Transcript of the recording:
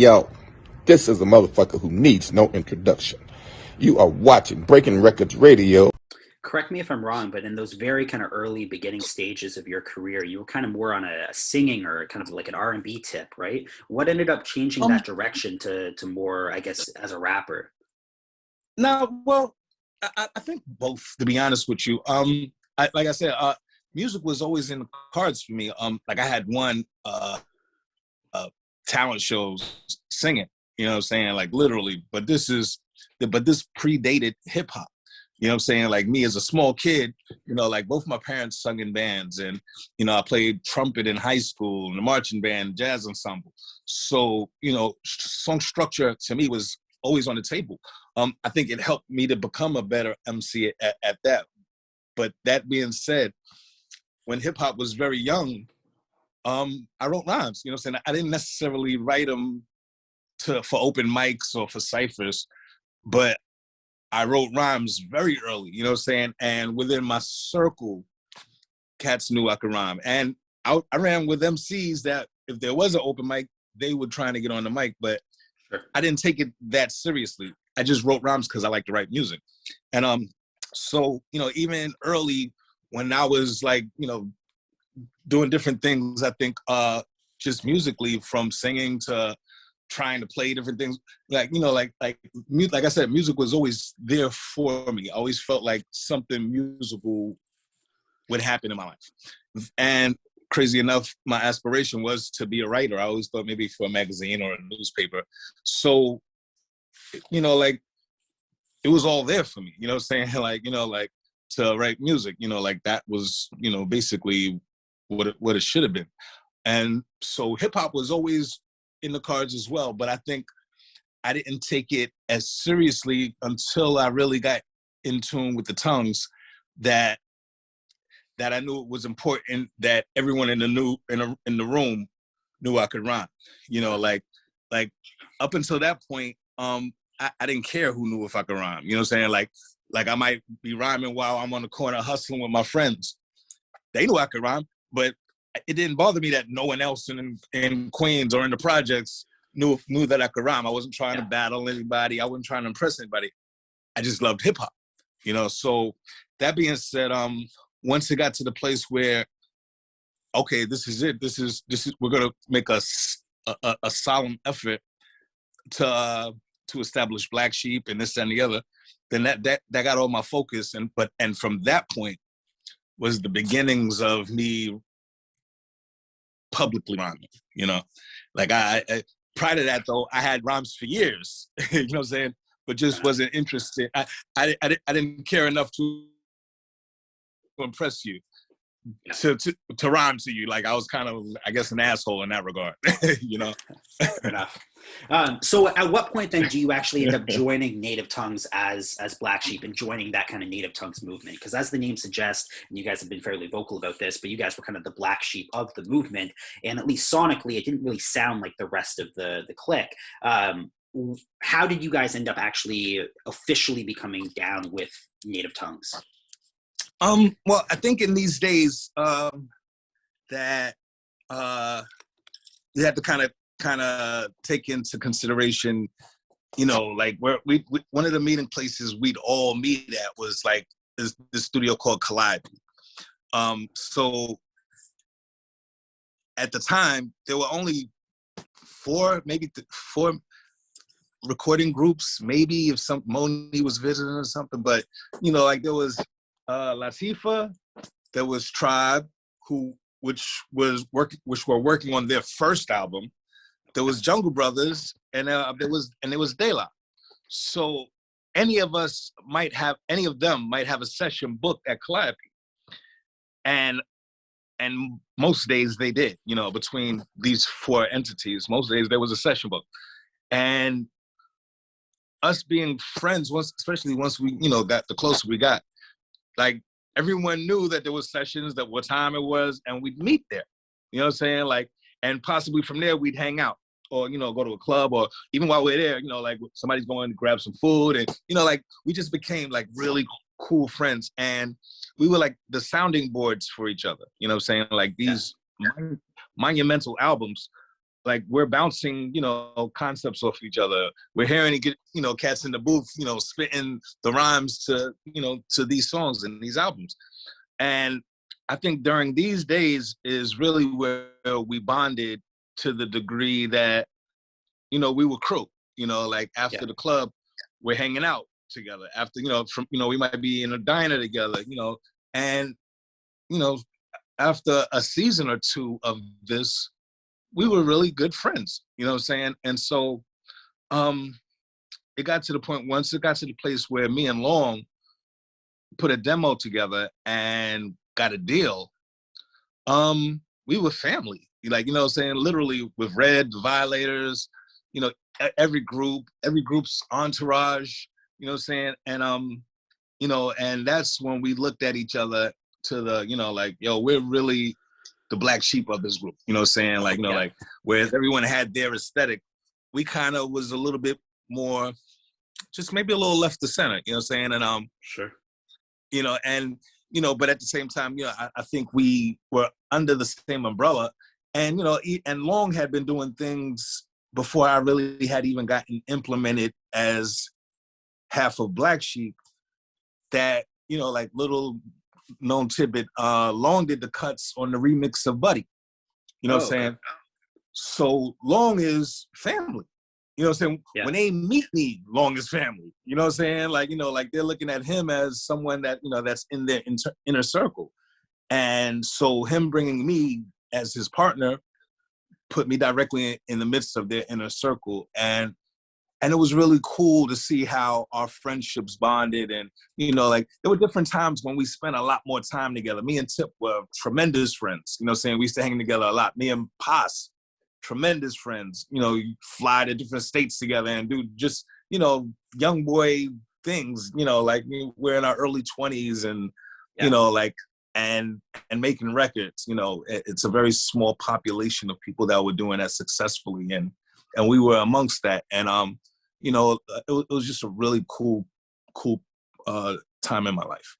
Yo, this is a motherfucker who needs no introduction. You are watching Breaking Records Radio. Correct me if I'm wrong, but in those very kind of early beginning stages of your career, you were kind of more on a singing or kind of like an R&B tip, right? What ended up changing Um, that direction to more, I guess, as a rapper? Now, well, I think both. To be honest with you, like I said, music was always in the cards for me. Like I had won uh, talent shows singing. You know what I'm saying? Like literally. But this predated hip hop. You know what I'm saying? Like me as a small kid, like both my parents sung in bands, and I played trumpet in high school, and the marching band, jazz ensemble. So song structure to me was always on the table. I think it helped me to become a better MC at that. But that being said, when hip hop was very young, I wrote rhymes. You know what I'm saying? I didn't necessarily write them for open mics or for ciphers, but I wrote rhymes very early, you know what I'm saying? And within my circle, cats knew I could rhyme. And I ran with MCs that if there was an open mic, they were trying to get on the mic, but I didn't take it that seriously. I just wrote rhymes because I like to write music. And so, even early when I was like, doing different things, I think just musically, from singing to trying to play different things, like I said, music was always there for me. I always felt like something musical would happen in my life. And crazy enough, my aspiration was to be a writer. I always thought maybe for a magazine or a newspaper. So, like it was all there for me, you know what I'm saying? Like to write music, like that was, basically what it should have been. And so hip hop was always in the cards as well, but I think I didn't take it as seriously until I really got in tune with the tongues, that I knew it was important that everyone in the room knew I could rhyme. Like up until that point, I didn't care who knew if I could rhyme. You know what I'm saying? Like I might be rhyming while I'm on the corner hustling with my friends. They knew I could rhyme, but it didn't bother me that no one else in Queens or in the projects knew that I could rhyme. I wasn't trying to battle anybody. I wasn't trying to impress anybody. I just loved hip hop, So that being said, once it got to the place where, okay, this is it. This is we're gonna make a solemn effort to establish Black Sheep and this and the other. Then that got all my focus, and from that point was the beginnings of me publicly rhyming, like I prior to that though, I had rhymes for years, you know what I'm saying, but just wasn't interested. I didn't care enough to impress you, to rhyme to you. Like I was kind of, I guess, an asshole in that regard. Fair enough. So at what point then do you actually end up joining Native Tongues as Black Sheep and joining that kind of Native Tongues movement? Because as the name suggests, and you guys have been fairly vocal about this, but you guys were kind of the Black Sheep of the movement, and at least sonically, it didn't really sound like the rest of the clique. How did you guys end up actually officially becoming down with Native Tongues? Well, I think in these days that you have to kind of take into consideration, like we one of the meeting places we'd all meet at was like this studio called Collide. So at the time there were only four recording groups, maybe if some Maloney was visiting or something, but like there was Latifah, there was Tribe, which were working on their first album. There was Jungle Brothers, and there was De La. So any of them might have a session booked at Calliope, and most days they did. Between these four entities, most days there was a session book, and us being friends, especially once we got the closer we got, like everyone knew that there was sessions, that what time it was, and we'd meet there. You know what I'm saying? Like, and possibly from there we'd hang out, or go to a club, or even while we're there, like somebody's going to grab some food, and like we just became like really cool friends, and we were like the sounding boards for each other. You know what I'm saying? Like these monumental albums like we're bouncing, concepts off each other. We're hearing it get, cats in the booth, spitting the rhymes to, to these songs and these albums. And I think during these days is really where we bonded to the degree that, we were crew, like after the club, we're hanging out together. After, we might be in a diner together, and, after a season or two of this, we were really good friends, you know what I'm saying? And so it got to the point, once it got to the place where me and Long put a demo together and got a deal, we were family. Like, you know what I'm saying? Literally with Red, the Violators, every group's entourage, you know what I'm saying? And, and that's when we looked at each other to the, like, yo, we're really the black sheep of this group, you know what I'm saying? Like, like, whereas everyone had their aesthetic, we kind of was a little bit more, just maybe a little left to center, you know what I'm saying? And, sure. And, but at the same time, I think we were under the same umbrella, and, and Long had been doing things before I really had even gotten implemented as half of Black Sheep that, like little known tidbit, Long did the cuts on the remix of Buddy. You know what I'm saying? So Long is family. You know what I'm saying? Yeah. When they meet me, Long is family. You know what I'm saying? Like, like they're looking at him as someone that, that's in their inner circle. And so him bringing me as his partner put me directly in the midst of their inner circle. And it was really cool to see how our friendships bonded. And, like there were different times when we spent a lot more time together. Me and Tip were tremendous friends. You know what I'm saying? We used to hang together a lot. Me and Paz, tremendous friends. You fly to different states together and do just, young boy things, like we're in our early 20s and, like, and making records. It's a very small population of people that were doing that successfully. And we were amongst that. And, it was just a really cool time in my life.